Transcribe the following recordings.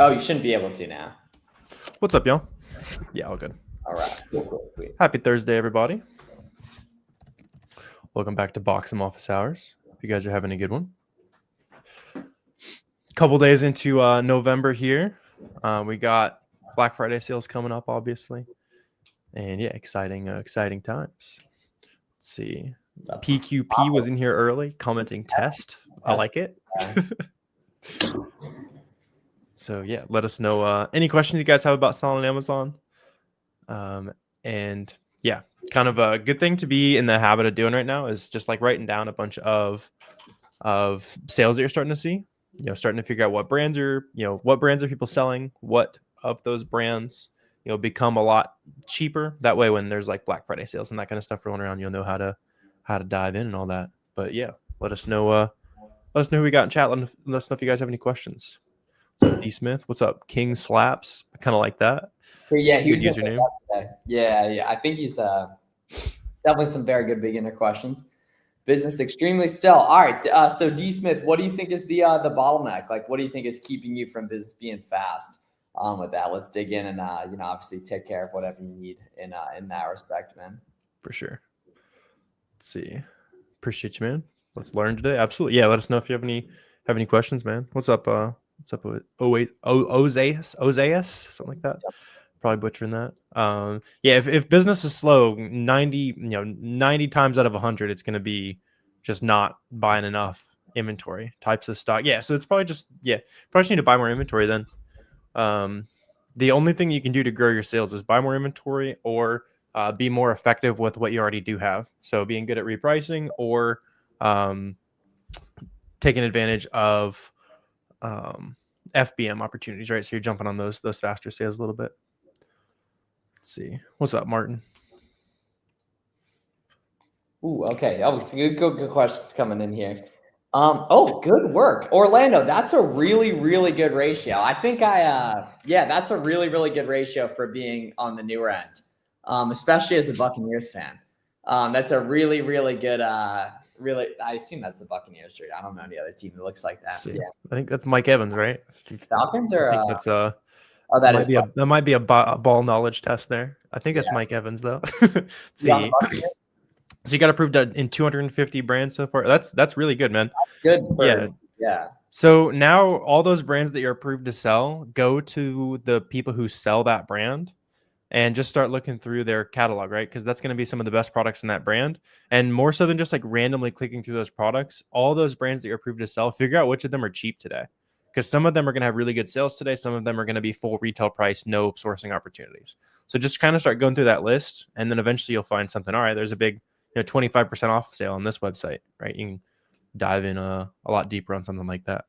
Oh, you shouldn't be able to now. What's up, y'all? Yeah, all good. All right. Cool. Happy Thursday, everybody. Welcome back to Boxem Office Hours. Hope you guys are having a good one. Couple days into November here. We got Black Friday sales coming up, obviously. And yeah, exciting times. Let's see. PQP was in here early, commenting test. I like it. So yeah, let us know any questions you guys have about selling on Amazon. And yeah, kind of a good thing to be in the habit of doing right now is just like writing down a bunch of sales that you're starting to see. You know, starting to figure out what brands are people selling, what of those brands become a lot cheaper. That way, when there's like Black Friday sales and that kind of stuff rolling around, you'll know how to dive in and all that. But yeah, let us know who we got in chat. Let us know if you guys have any questions. What's up, D Smith? What's up, King Slaps? I kind of like that. Yeah, good username. Yeah. I think he's definitely some very good beginner questions. Business extremely still. All right. So D Smith, what do you think is the bottleneck? Like, what do you think is keeping you from business being fast? With that, let's dig in and obviously take care of whatever you need in that respect, man. For sure. Let's see. Appreciate you, man. Let's learn today. Absolutely. Yeah. Let us know if you have any questions, man. What's up? What's up with Ozeus, something like that? Yep. Probably butchering that. Yeah, if business is slow, 90 times out of 100, it's going to be just not buying enough inventory types of stock. Yeah, so it's probably just need to buy more inventory then. The only thing you can do to grow your sales is buy more inventory or be more effective with what you already do have. So being good at repricing or taking advantage of FBM opportunities, right? So you're jumping on those faster sales a little bit. Let's see. What's up, Martin? Ooh, okay. Oh, good questions coming in here. Good work, Orlando. That's a really, really good ratio. I think that's a really, really good ratio for being on the newer end, especially as a Buccaneers fan. That's a really, really good. Really, I assume that's the Buccaneers shirt. I don't know any other team that looks like that. Yeah. I think that's Mike Evans, right? Falcons or I think that's that might be a ball knowledge test there. I think that's Mike Evans though. See. So you got approved in 250 brands so far. That's really good, man. That's good. Yeah. So now all those brands that you're approved to sell, go to the people who sell that brand and just start looking through their catalog, right? Because that's going to be some of the best products in that brand. And more so than just like randomly clicking through those products, all those brands that you're approved to sell, figure out which of them are cheap today. Because some of them are going to have really good sales today. Some of them are going to be full retail price, no sourcing opportunities. So just kind of start going through that list. And then eventually you'll find something. All right, there's a big 25% off sale on this website, right? You can dive in a lot deeper on something like that.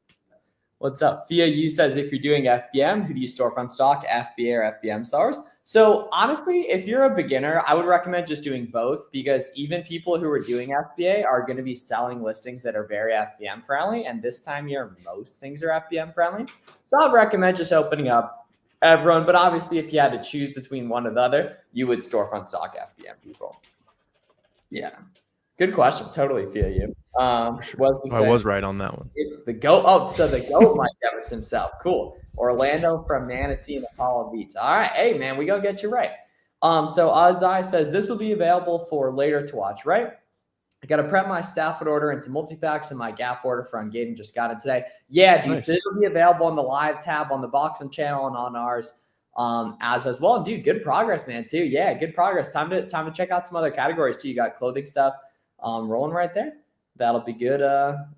What's up? Fia U says, if you're doing FBM, who do you storefront stock, FBA or FBM sellers? So honestly, if you're a beginner, I would recommend just doing both because even people who are doing FBA are going to be selling listings that are very FBM friendly. And this time of year, most things are FBM friendly. So I'd recommend just opening up everyone. But obviously, if you had to choose between one or the other, you would storefront stock FBM people. Yeah. Good question. Totally feel you. Sure. I was right on that one. It's the GOAT. Oh, so the GOAT Mike Evans himself. Cool. Orlando from Manatee and Apollo Beach. All right. Hey, man, we gonna get you right. So Azai says this will be available for later to watch, right? I got to prep my Stafford order into multi-packs and my Gap order for Ungating. Just got it today. Yeah, dude. Nice. So it'll be available on the live tab on the Boxem channel and on ours as well. Dude, good progress, man, too. Yeah, good progress. Time to check out some other categories, too. You got clothing stuff rolling right there. That'll be good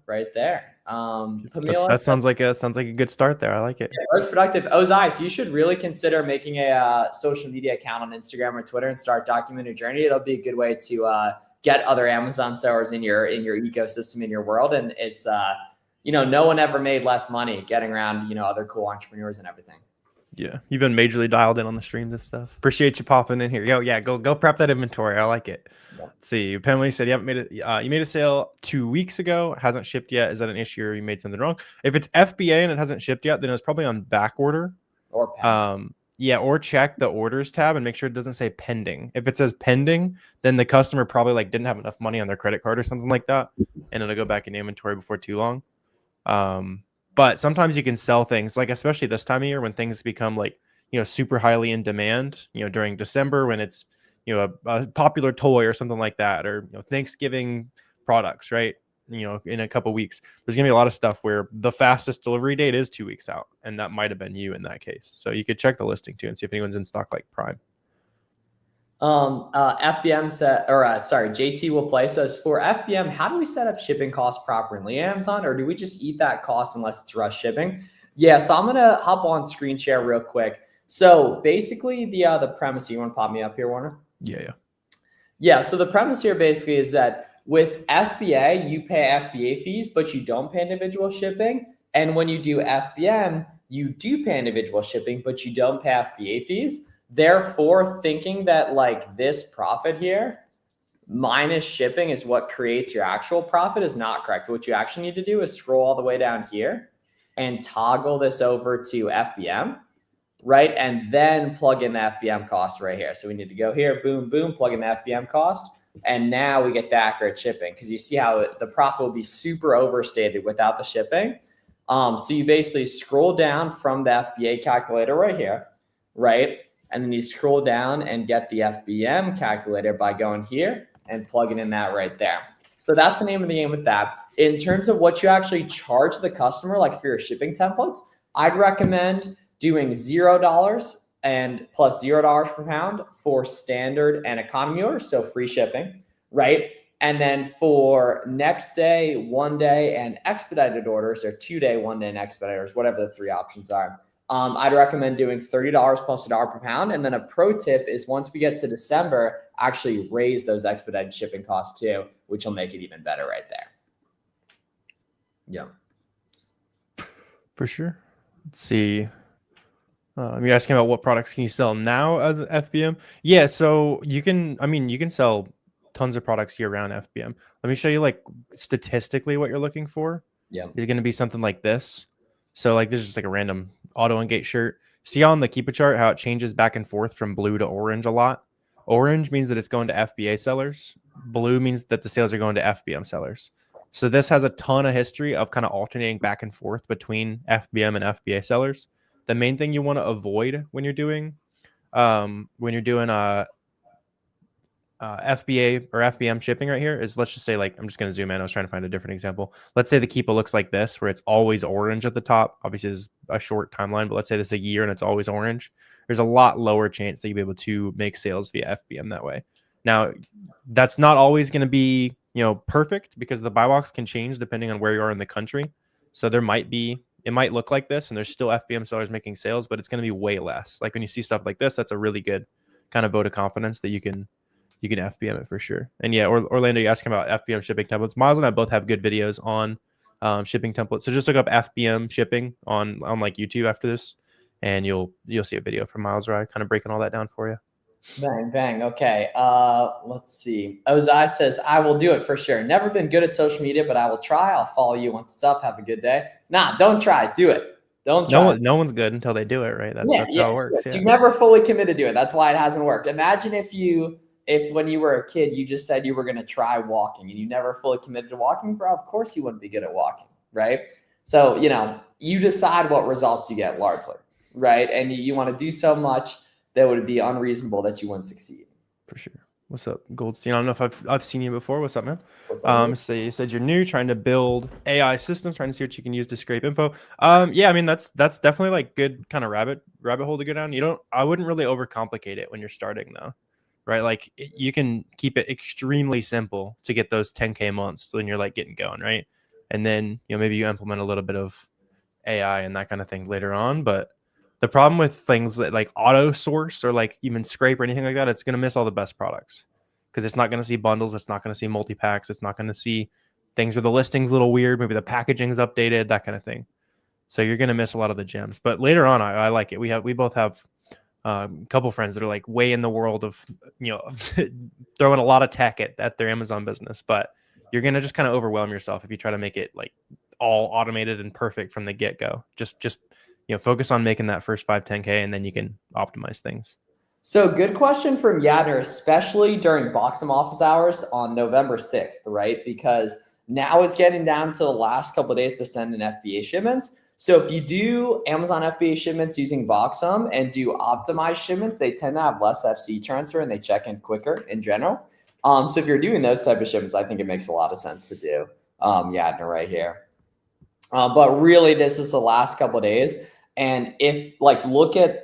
right there. That sounds like a good start there. I like it. Yeah, most productive. Ozai, so you should really consider making a social media account on Instagram or Twitter and start documenting your journey. It'll be a good way to get other Amazon sellers in your ecosystem, in your world. And it's no one ever made less money getting around other cool entrepreneurs and everything. Yeah, you've been majorly dialed in on the streams and stuff. Appreciate you popping in here. Go prep that inventory. I like it. Yeah. Let's see. Penley said you haven't made it. You made a sale 2 weeks ago. Hasn't shipped yet. Is that an issue or you made something wrong? If it's FBA and it hasn't shipped yet, then it's probably on back order. Or pending. Or check the orders tab and make sure it doesn't say pending. If it says pending, then the customer probably didn't have enough money on their credit card or something like that, and it'll go back in inventory before too long. But sometimes you can sell things, like especially this time of year when things become like, super highly in demand, during December when it's, a popular toy or something like that, or Thanksgiving products, right? In a couple weeks, there's gonna be a lot of stuff where the fastest delivery date is 2 weeks out, and that might have been you in that case. So you could check the listing too and see if anyone's in stock like Prime. FBM said, or sorry, JT will play says, for FBM, how do we set up shipping costs properly in Amazon, or do we just eat that cost unless it's rush shipping? Yeah, so I'm gonna hop on screen share real quick. So basically, the premise, you want to pop me up here, Warner? Yeah. So the premise here basically is that with FBA, you pay FBA fees, but you don't pay individual shipping. And when you do FBM, you do pay individual shipping, but you don't pay FBA fees. Therefore, thinking that like this profit here minus shipping is what creates your actual profit is not correct. What you actually need to do is scroll all the way down here and toggle this over to FBM, right? And then plug in the FBM cost right here. So we need to go here, boom, boom, plug in the FBM cost. And now we get the accurate shipping, because you see how the profit will be super overstated without the shipping. So you basically scroll down from the FBA calculator right here, right? And then you scroll down and get the FBM calculator by going here and plugging in that right there. So that's the name of the game with that. In terms of what you actually charge the customer, like for your shipping templates, I'd recommend doing $0 and plus $0 per pound for standard and economy orders, so free shipping, right? And then for next day, 1 day, and expedited orders, or 2 day, 1 day, and expeditors, whatever the three options are, I'd recommend doing $30 plus $1 per pound. And then a pro tip is once we get to December, actually raise those expedited shipping costs too, which will make it even better right there. Yeah. For sure. Let's see. You're asking about what products can you sell now as an FBM? Yeah, so you can sell tons of products year round FBM. Let me show you like statistically what you're looking for. Yeah. It's going to be something like this. So like this is just like a random auto engage shirt. See on the Keepa chart how it changes back and forth from blue to orange a lot. Orange means that it's going to FBA sellers. Blue means that the sales are going to FBM sellers. So this has a ton of history of kind of alternating back and forth between FBM and FBA sellers. The main thing you want to avoid when you're doing FBA or FBM shipping right here is, let's just say, like, I'm just going to zoom in. I was trying to find a different example. Let's say the Keepa looks like this, where it's always orange at the top. Obviously, this is a short timeline, but let's say this is a year and it's always orange. There's a lot lower chance that you'll be able to make sales via FBM that way. Now, that's not always going to be, perfect, because the buy box can change depending on where you are in the country. So it might look like this and there's still FBM sellers making sales, but it's going to be way less. Like when you see stuff like this, that's a really good kind of vote of confidence that you can FBM it for sure. And yeah, Orlando, you're asking about FBM shipping templates. Miles and I both have good videos on shipping templates. So just look up FBM shipping on like YouTube after this, and you'll see a video from Miles or I kind of breaking all that down for you. Bang, bang. Okay. Let's see. Ozai says, I will do it for sure. Never been good at social media, but I will try. I'll follow you once it's up. Have a good day. Nah, don't try. Do it. Don't try. No one's good until they do it, right? That's how it works. Yes. Yeah. You never fully committed to it. That's why it hasn't worked. Imagine if when you were a kid, you just said you were going to try walking and you never fully committed to walking, bro. Of course you wouldn't be good at walking, right? So, you decide what results you get largely, right? And you want to do so much that would be unreasonable that you wouldn't succeed. For sure. What's up, Goldstein? I don't know if I've seen you before. What's up, man? So you said you're new, trying to build AI systems, trying to see what you can use to scrape info. Yeah, I mean that's definitely like good kind of rabbit hole to go down. I wouldn't really overcomplicate it when you're starting though, right? Like you can keep it extremely simple to get those 10K months when you're like getting going, right? And then maybe you implement a little bit of AI and that kind of thing later on, but the problem with things like auto source or like even scrape or anything like that, it's going to miss all the best products because it's not going to see bundles. It's not going to see multi-packs. It's not going to see things where the listing's a little weird. Maybe the packaging's updated, that kind of thing. So you're going to miss a lot of the gems. But later on, I like it. We both have a couple friends that are like way in the world of, throwing a lot of tech at their Amazon business. But you're going to just kind of overwhelm yourself if you try to make it like all automated and perfect from the get-go. Just focus on making that first 5-10K and then you can optimize things. So good question from Yadner, especially during Boxem office hours on November 6th, right? Because now it's getting down to the last couple of days to send in FBA shipments. So if you do Amazon FBA shipments using Boxem and do optimized shipments, they tend to have less FC transfer and they check in quicker in general. So if you're doing those type of shipments, I think it makes a lot of sense to do Yadner right here. But really, this is the last couple of days. And if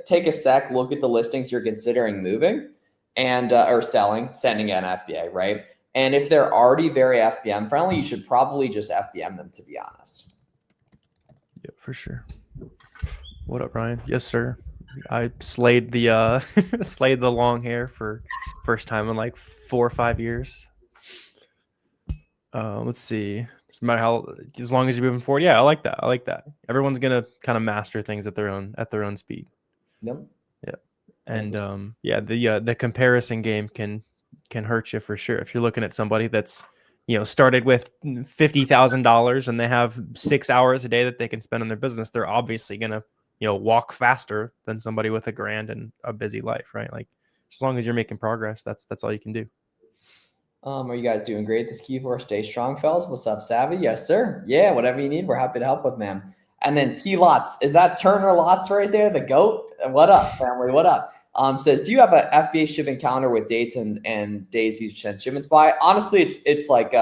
take a sec, look at the listings you're considering moving and or sending an FBA, right? And if they're already very FBM friendly, you should probably just FBM them, to be honest. Yeah, for sure. What up, Ryan? Yes, sir. I slayed the slayed the long hair for first time in like 4 or 5 years. Let's see. Doesn't matter how, as long as you're moving forward. Yeah, I like that. I like that. Everyone's gonna kind of master things at their own speed. Yep. Yeah. And yeah, the comparison game can hurt you for sure. If you're looking at somebody that's, started with $50,000 and they have 6 hours a day that they can spend on their business, they're obviously gonna, walk faster than somebody with $1,000 and a busy life, right? Like, as long as you're making progress, that's all you can do. Are you guys doing great this Q4? Stay strong, fellas. What's up, Savvy? Yes, sir. Yeah, whatever you need, we're happy to help with, man. And then T Lots, is that Turner Lots right there, the GOAT? What up, family? What up? Says, do you have a FBA shipping calendar with dates and days you send shipments by? Honestly, it's like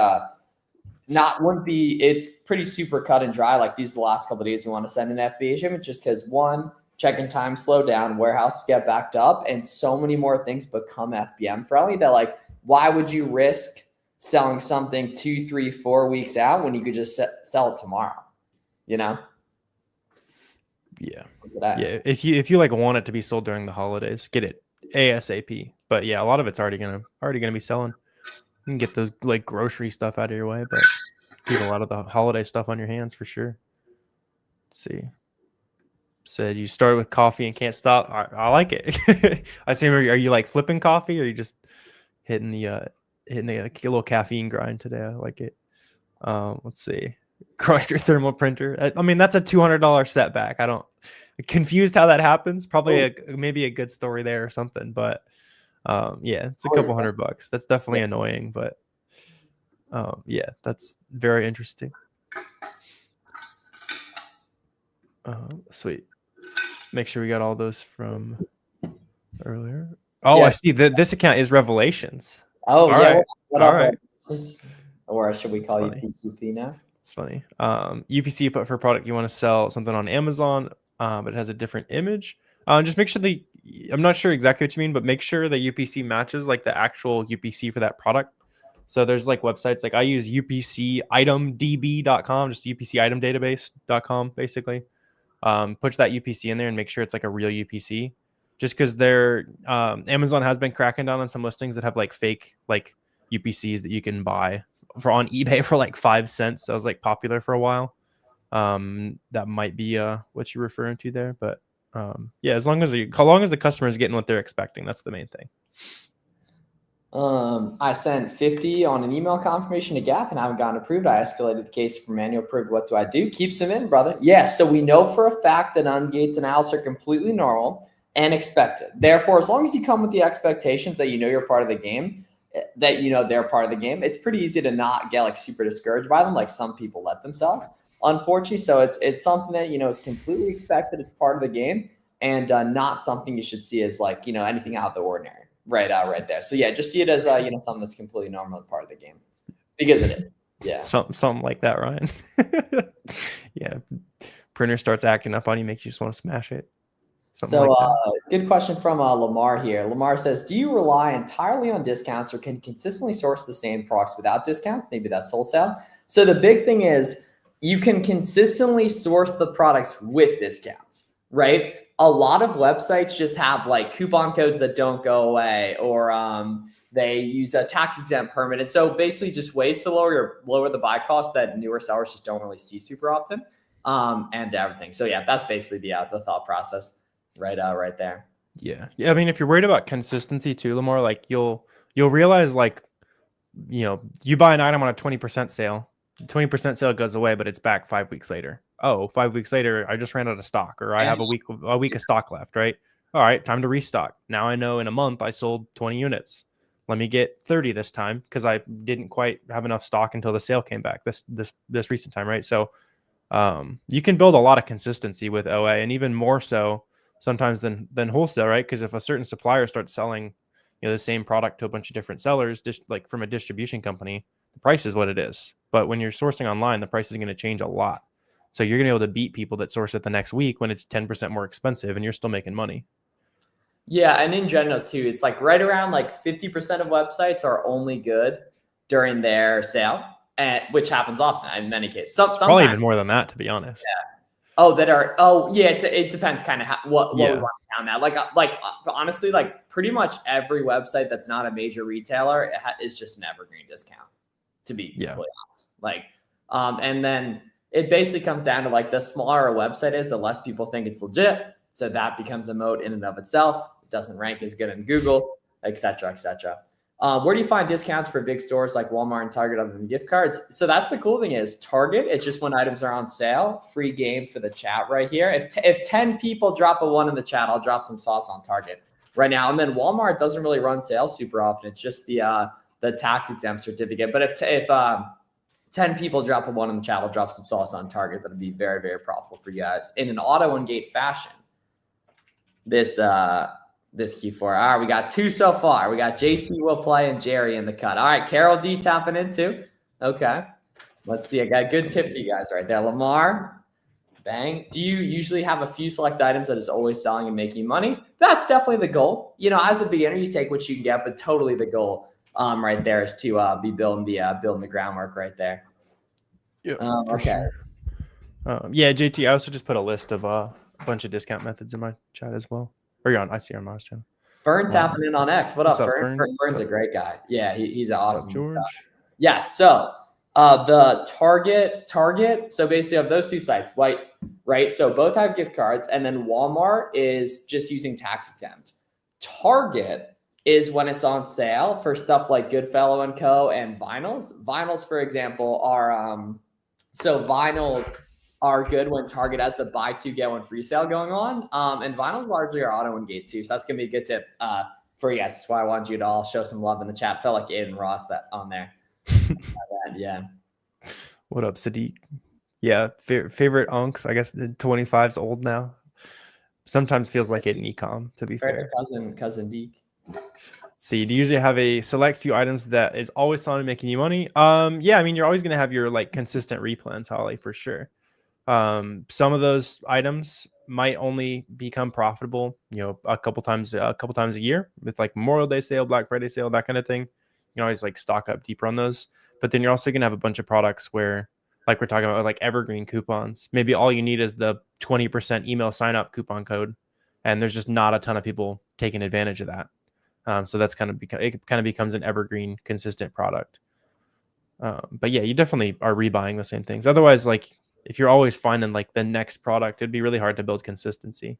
it's pretty super cut and dry. Like, these are the last couple of days you want to send an FBA shipment, just because one, check-in time slow down, warehouses get backed up, and so many more things become FBM friendly that, like, why would you risk selling something 2, 3, 4 weeks out when you could just sell it tomorrow? Yeah. Yeah. If you like want it to be sold during the holidays, get it ASAP. But yeah, a lot of it's already gonna be selling. You can get those like grocery stuff out of your way, but keep a lot of the holiday stuff on your hands for sure. Let's see. Said you started with coffee and can't stop. I like it. I assume, are you like flipping coffee, or are you just hitting the little caffeine grind today? I like it. Let's see. Crushed your thermal printer. I mean, that's a $200 setback. I'm confused how that happens. Probably maybe a good story there or something, but yeah, it's a couple $100. That's definitely annoying, but yeah, that's very interesting. Sweet. Make sure we got all those from earlier. Oh, yeah. I see that this account is Revelations. Oh, all yeah. Right. What all right. Or should we call you PCP now? It's funny. UPC put for a product you want to sell something on Amazon, but it has a different image. Just make sure I'm not sure exactly what you mean, but make sure the UPC matches like the actual UPC for that product. So there's like websites, like I use upcitemdb.com, just upcitemdatabase.com basically. Put that UPC in there and make sure it's like a real UPC. Just because Amazon has been cracking down on some listings that have like fake like UPCs that you can buy on eBay for like 5 cents. That was like popular for a while. That might be what you're referring to there, but yeah, as long as the customer is getting what they're expecting, that's the main thing. I sent 50 on an email confirmation to Gap and I haven't gotten approved. I escalated the case for manual approved. What do I do? Keeps them in, brother. Yeah, so we know for a fact that ungate denials are completely normal and expected. Therefore, as long as you come with the expectations that you're part of the game, that they're part of the game, it's pretty easy to not get like super discouraged by them, like some people let themselves, unfortunately. So it's something that is completely expected. It's part of the game, and not something you should see as like anything out of the ordinary. Right there. So yeah, just see it as something that's completely normal, part of the game, because it is. Yeah. Something like that, Ryan. Yeah. Printer starts acting up on you, makes you just want to smash it. Something like good question from Lamar here. Lamar says, do you rely entirely on discounts or can consistently source the same products without discounts? Maybe that's wholesale. So the big thing is you can consistently source the products with discounts, right? A lot of websites just have like coupon codes that don't go away, or they use a tax exempt permit. And so basically just ways to lower the buy cost that newer sellers just don't really see super often, and everything. So yeah, that's basically the thought process right there. Yeah. I mean, if you're worried about consistency too, Lamar, like you'll realize like, you buy an item on a 20% sale, 20% sale goes away, but it's back 5 weeks later. Oh, 5 weeks later, I just ran out of stock, or I have a week of stock left, right? All right, time to restock. Now I know in a month I sold 20 units. Let me get 30 this time because I didn't quite have enough stock until the sale came back this recent time, right? So You can build a lot of consistency with OA, and even more so sometimes than wholesale, right? Because if a certain supplier starts selling, the same product to a bunch of different sellers, just like from a distribution company, the price is what it is. But when you're sourcing online, the price is going to change a lot. So you're going to be able to beat people that source it the next week when it's 10% more expensive, and you're still making money. Yeah, and in general too, it's like right around like 50% of websites are only good during their sale, and which happens often in many cases. Sometimes Probably even more than that, to be honest. Yeah. It depends kind of what we want to count that. Like honestly, like pretty much every website that's not a major retailer is just an evergreen discount. To be completely honest, like, and then it basically comes down to like the smaller a website is, the less people think it's legit. So that becomes a moat in and of itself. It doesn't rank as good in Google, et cetera, et cetera. Where do you find discounts for big stores like Walmart and Target other than gift cards? So that's the cool thing is Target, it's just when items are on sale, free game for the chat right here. If 10 people drop a 1 in the chat, I'll drop some sauce on Target right now. And then Walmart doesn't really run sales super often. It's just the tax exempt certificate. But if 10 people drop a 1 in the chat, I'll drop some sauce on Target. That'll be very, very profitable for you guys in an auto engage fashion. This Q4. All right, we got 2 so far. We got JT will play and Jerry in the cut. All right, Carol D tapping into. Okay. Let's see. I got a good tip for you guys right there. Lamar, bang. Do you usually have a few select items that is always selling and making money? That's definitely the goal. As a beginner, you take what you can get, but totally the goal right there is to be building the groundwork right there. Yeah. Okay. Sure. JT, I also just put a list of a bunch of discount methods in my chat as well. Or you're on, I see you're on Mo's channel. Fern tapping in on X. What up, Fern? Fern's a great guy. Yeah, he's awesome. What's up, George? Yeah, so the Target. So basically of those 2 sites, right? So both have gift cards, and then Walmart is just using tax exempt. Target is when it's on sale for stuff like Goodfellow & Co. and vinyls. Vinyls, for example, are vinyls are good when Target has the buy 2 get 1 free sale going on. And vinyls largely are auto engage too. So that's gonna be a good tip for you guys. That's why I wanted you to all show some love in the chat. Felt like Aiden Ross that on there. Yeah. What up, Sadiq? Yeah, favorite unks. I guess the 25's old now. Sometimes feels like it in ecom, to be fair. Cousin Deke. See, do you usually have a select few items that is always selling and making you money? Yeah, I mean, you're always gonna have your like consistent replans, Holly, for sure. Some of those items might only become profitable, a couple times a year with like Memorial Day sale, Black Friday sale, that kind of thing. You can always like stock up deeper on those. But then you're also gonna have a bunch of products where, like we're talking about, like evergreen coupons. Maybe all you need is the 20% email sign up coupon code, and there's just not a ton of people taking advantage of that. So that's it kind of becomes an evergreen, consistent product. But yeah, you definitely are rebuying the same things. Otherwise, like, if you're always finding like the next product, it'd be really hard to build consistency.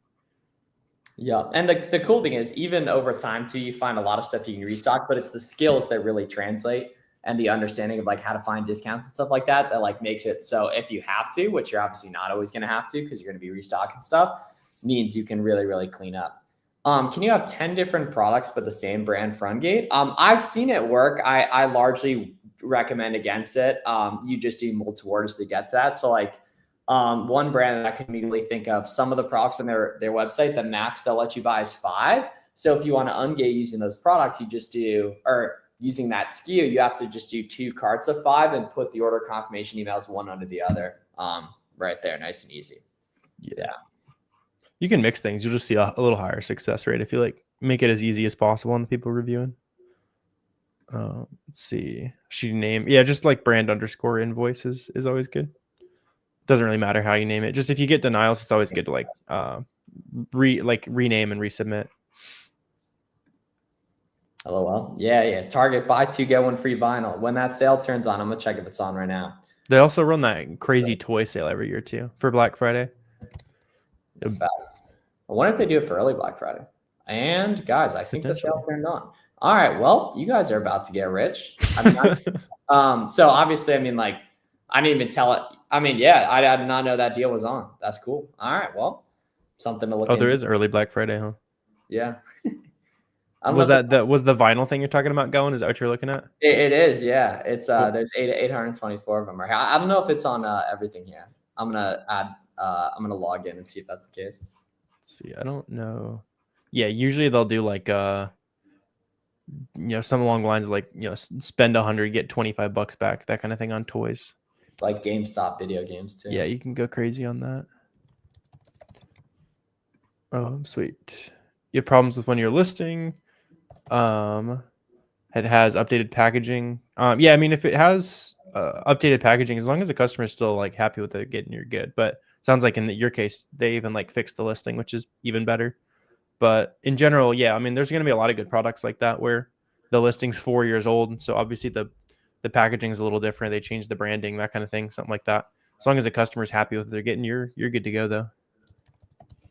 Yeah. And the cool thing is, even over time too, you find a lot of stuff you can restock, but it's the skills that really translate and the understanding of like how to find discounts and stuff like that like makes it so if you have to, which you're obviously not always going to have to because you're going to be restocking stuff, means you can really, really clean up. Can you have 10 different products but the same brand front gate? I've seen it work. I largely recommend against it. You just do multiple orders to get to that. So like one brand that I can immediately think of, some of the products on their website, the max they'll let you buy is 5. So if you want to ungate using those products, you just do, or using that SKU, you have to just do 2 carts of 5 and put the order confirmation emails one under the other. Right there, nice and easy. Yeah. You can mix things. You'll just see a little higher success rate if you like make it as easy as possible on the people reviewing. Let's see. Should you name? Yeah, just like brand underscore invoice is always good. Doesn't really matter how you name it. Just if you get denials, it's always good to like rename and resubmit. LOL. Yeah. Target buy 2 get 1 free vinyl. When that sale turns on, I'm gonna check if it's on right now. They also run that crazy toy sale every year too for Black Friday. It's fast. I wonder if they do it for early Black Friday. And guys, I think the sale turned on. All right. Well, you guys are about to get rich. So obviously, I mean, like, I didn't even tell it. I mean, yeah, I did not know that deal was on. That's cool. All right. Well, something to look into. There is early Black Friday, huh? Yeah. Was the vinyl thing you're talking about going? Is that what you're looking at? It is. Yeah. It's there's 824 of them. I don't know if it's on everything here. I'm gonna add. I'm gonna log in and see if that's the case. Let's see. I don't know. Yeah, usually they'll do like some along the lines of like spend 100, get $25 back, that kind of thing on toys. Like GameStop video games too. Yeah, you can go crazy on that. Oh, sweet. You have problems with when you're listing. It has updated packaging. Yeah, I mean, if it has updated packaging, as long as the customer is still like happy with it, getting you're good. But it sounds like in your case, they even like fixed the listing, which is even better. But in general, yeah, I mean, there's going to be a lot of good products like that where the listing's 4 years old. So obviously the packaging is a little different. They changed the branding, that kind of thing, something like that. As long as the customer's happy with what they're getting, you're good to go though.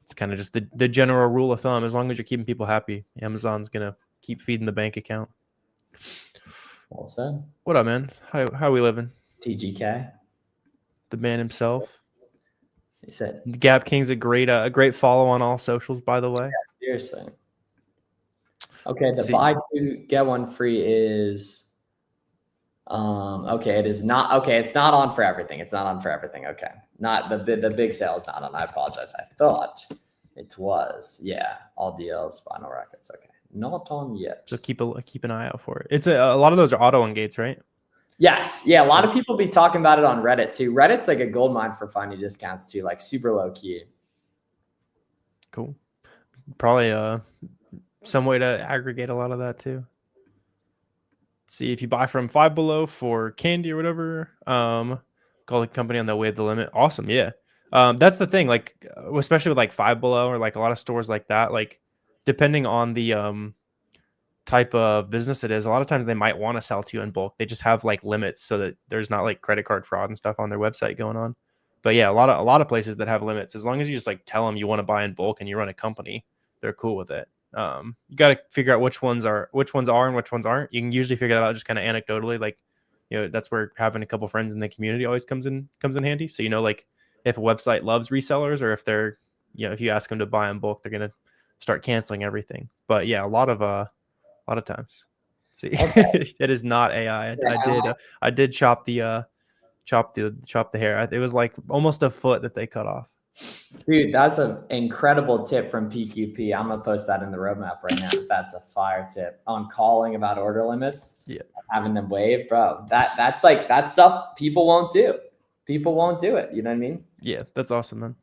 It's kind of just the general rule of thumb. As long as you're keeping people happy, Amazon's going to keep feeding the bank account. Well said. What up, man? How we living? TGK. The man himself. He said Gap King's a great follow on all socials, by the way. Yeah, seriously. Okay, the buy two get one free is okay, it is not okay, it's not on for everything. It's not on for everything. Okay. Not the big sale is not on. I apologize. I thought it was. Yeah, all deals, final records. Okay. Not on yet. So keep an eye out for it. It's a lot of those are auto engates, right? Yes. Yeah, a lot of people be talking about it on Reddit too. Reddit's like a gold mine for finding discounts too, like super low key. Cool. Probably some way to aggregate a lot of that too. See if you buy from Five Below for candy or whatever. Call the company on the way of the limit. Awesome, yeah. That's the thing, like especially with like Five Below or like a lot of stores like that, like depending on the type of business it is, a lot of times they might want to sell to you in bulk. They just have like limits so that there's not like credit card fraud and stuff on their website going on. But yeah, a lot of places that have limits, as long as you just like tell them you want to buy in bulk and you run a company, they're cool with it. You got to figure out which ones are and which ones aren't. You can usually figure that out just kind of anecdotally, like that's where having a couple friends in the community always comes in handy. So like if a website loves resellers, or if they're if you ask them to buy in bulk, they're gonna start canceling everything. But yeah, a lot of times. See, okay. It is not AI. I did chop the hair. It was like almost a foot that they cut off. Dude, that's an incredible tip from PQP. I'm gonna post that in the roadmap right now. That's a fire tip on calling about order limits. Yeah, having them waived, bro. That's like that stuff people won't do. People won't do it. You know what I mean? Yeah, that's awesome, man.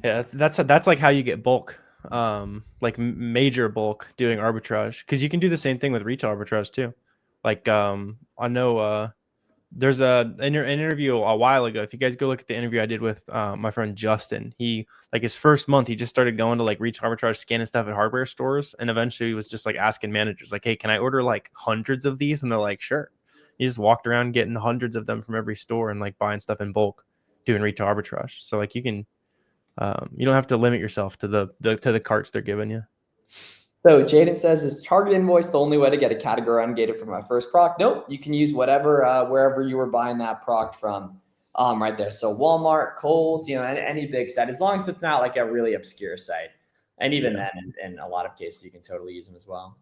Yeah, that's like how you get bulk, like major bulk doing arbitrage, because you can do the same thing with retail arbitrage too. Like I know there's an interview a while ago. If you guys go look at the interview I did with my friend Justin, he like his first month he just started going to like retail arbitrage, scanning stuff at hardware stores, and eventually he was just like asking managers like, hey, can I order like hundreds of these? And they're like, sure. He just walked around getting hundreds of them from every store and like buying stuff in bulk, doing retail arbitrage. So like you can you don't have to limit yourself to the carts they're giving you. So Jaden says, is target invoice the only way to get a category ungated for my first product? Nope. You can use whatever, wherever you were buying that product from, right there. So Walmart, Kohl's, any big site, as long as it's not like a really obscure site. And even then, in a lot of cases, you can totally use them as well.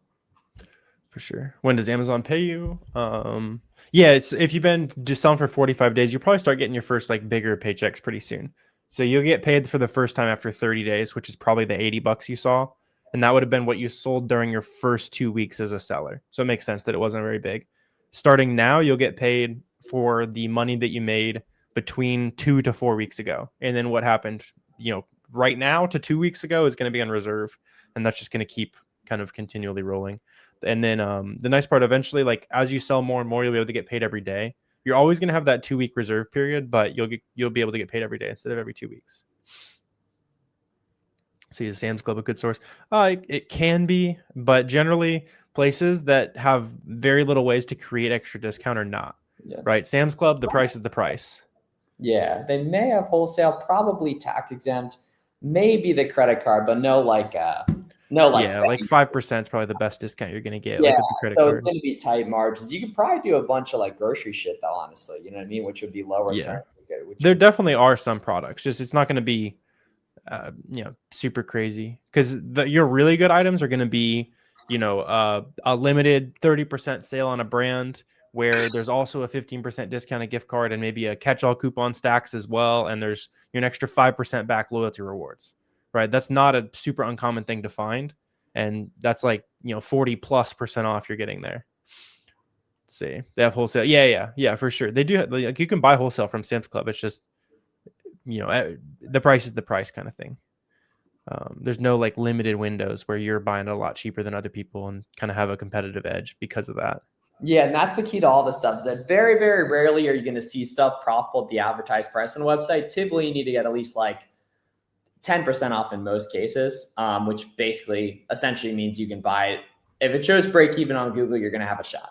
For sure. When does Amazon pay you? Yeah, it's if you've been just selling for 45 days, you'll probably start getting your first like bigger paychecks pretty soon. So you'll get paid for the first time after 30 days, which is probably the $80 you saw. And that would have been what you sold during your first 2 weeks as a seller. So it makes sense that it wasn't very big. Starting now, you'll get paid for the money that you made between 2 to 4 weeks ago. And then what happened, right now to 2 weeks ago is going to be on reserve. And that's just going to keep kind of continually rolling. And then the nice part, eventually, like as you sell more and more, you'll be able to get paid every day. You're always going to have that 2 week reserve period, but you'll be able to get paid every day instead of every 2 weeks. See, is Sam's Club a good source? It can be, but generally places that have very little ways to create extra discount are not. Yeah. Right? Sam's Club, the price is the price. Yeah, they may have wholesale, probably tax exempt, maybe the credit card, but no like 5% is probably the best discount you're gonna get. Yeah, like with the credit so card. It's gonna be tight margins. You could probably do a bunch of like grocery shit though, honestly. You know what I mean? Which would be lower. Yeah, there definitely are some products. Just it's not gonna be super crazy, because your really good items are going to be a limited 30% sale on a brand, where there's also a 15% discounted gift card and maybe a catch-all coupon stacks as well. And there's an extra 5% back loyalty rewards, right? That's not a super uncommon thing to find. And that's like, 40+% off you're getting there. Let's see. They have wholesale. Yeah, for sure. They do. Like, you can buy wholesale from Sam's Club. It's just, the price is the price kind of thing. There's no like limited windows where you're buying a lot cheaper than other people and kind of have a competitive edge because of that. Yeah, and that's the key to all this stuff is that very, very rarely are you going to see stuff profitable at the advertised price on a website. Typically, you need to get at least like 10% off in most cases, which basically essentially means you can buy it. If it shows break even on Google, you're going to have a shot.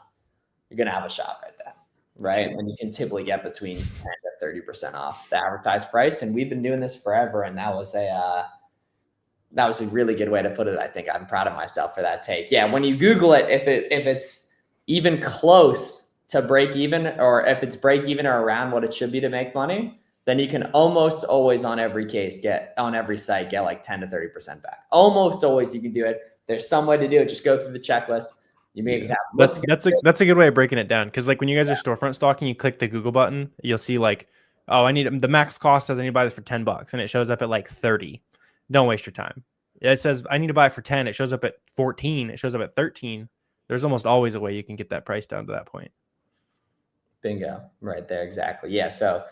You're going to have a shot right there, right? And you can typically get between 10 to 30% off the advertised price. And we've been doing this forever, and that was a really good way to put it. I think I'm proud of myself for that take. Yeah, when you Google it, if it's even close to break even, or if it's break even or around what it should be to make money, then you can almost always on every site get like 10 to 30% back. Almost always you can do it. There's some way to do it. Just go through the checklist. You make it happen. That's a good way of breaking it down. Because like when you guys are storefront stalking, you click the Google button, you'll see like, oh, the max cost says I need to buy this for $10, and it shows up at like 30. Don't waste your time. It says I need to buy it for 10. It shows up at 14. It shows up at 13. There's almost always a way you can get that price down to that point. Bingo. Right there. Exactly. Yeah. So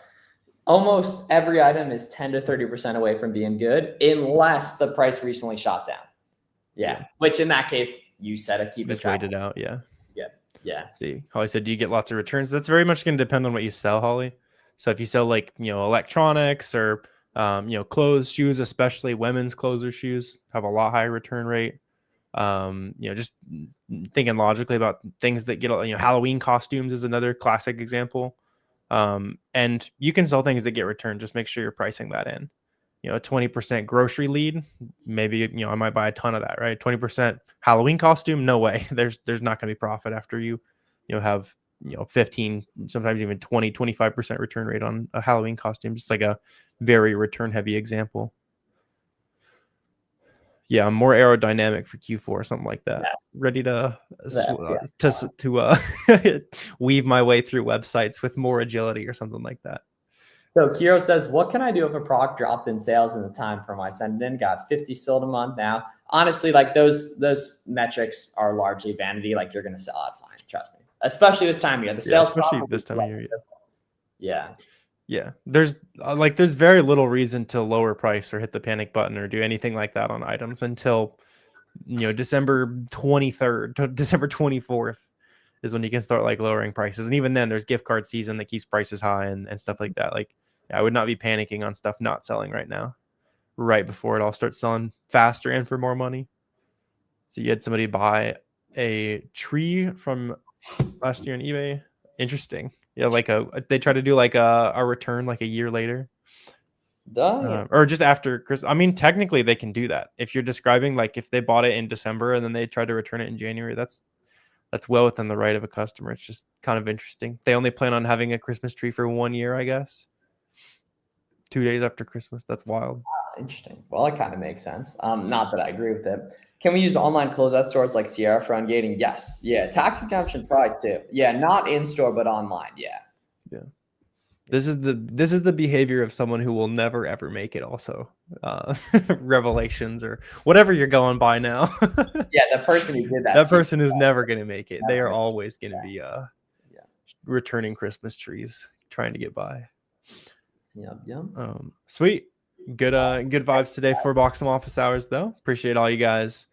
almost every item is 10 to 30% away from being good unless the price recently shot down. Yeah. Which in that case, you said it, keep it waited out. Yeah. Yeah. Let's see, Holly said, do you get lots of returns? That's very much going to depend on what you sell, Holly. So if you sell like, electronics or, clothes, shoes, especially women's clothes or shoes have a lot higher return rate. Just thinking logically about things that get, Halloween costumes is another classic example. And you can sell things that get returned. Just make sure you're pricing that in. A 20% grocery lead, maybe, I might buy a ton of that, right? 20% Halloween costume, no way. There's not going to be profit after you have, 15, sometimes even 20, 25% return rate on a Halloween costume. Just like a very return heavy example. Yeah, more aerodynamic for Q4, something like that. Yes. Ready to weave my way through websites with more agility or something like that. So Kiro says, what can I do if a product dropped in sales in the time from I sent it in? Got 50 sold a month now. Honestly, like those metrics are largely vanity. Like you're going to sell out fine. Trust me. Especially this time of year. The sales, especially this time of year. Yeah. There's very little reason to lower price or hit the panic button or do anything like that on items until, December 23rd to December 24th is when you can start like lowering prices. And even then there's gift card season that keeps prices high and stuff like that. Like I would not be panicking on stuff not selling right now, right before it all starts selling faster and for more money. So you had somebody buy a tree from last year on eBay. Interesting. Yeah, they try to do like a return like a year later. Or just after Christmas. I mean, technically they can do that. If you're describing like if they bought it in December and then they tried to return it in January, that's well within the right of a customer. It's just kind of interesting. They only plan on having a Christmas tree for 1 year, I guess. 2 days after Christmas. That's wild. Interesting. Well, it kind of makes sense. Not that I agree with it. Can we use online closeout stores like Sierra for ungating? Yes. Yeah. Tax exemption probably too. Yeah. Not in store, but online. Yeah. This is the behavior of someone who will never ever make it. Also, Revelations or whatever you're going by now. Yeah, the person who did that. That person is never going to make it. They are always going to be returning Christmas trees, trying to get by. Yep. Sweet, good vibes today for Boxem Office Hours though. Appreciate all you guys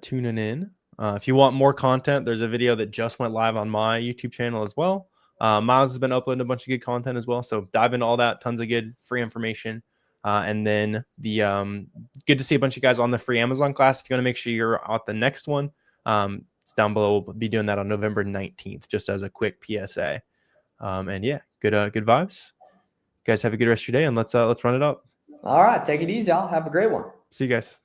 tuning in. If you want more content, there's a video that just went live on my YouTube channel as well. Miles has been uploading a bunch of good content as well, so dive into all that. Tons of good free information, and then the good to see a bunch of guys on the free Amazon class. If you want to make sure you're at the next one, it's down below. We'll be doing that on November 19th, just as a quick PSA. And yeah, good vibes. You guys have a good rest of your day, and let's run it up. All right, take it easy. I'll have a great one. See you guys.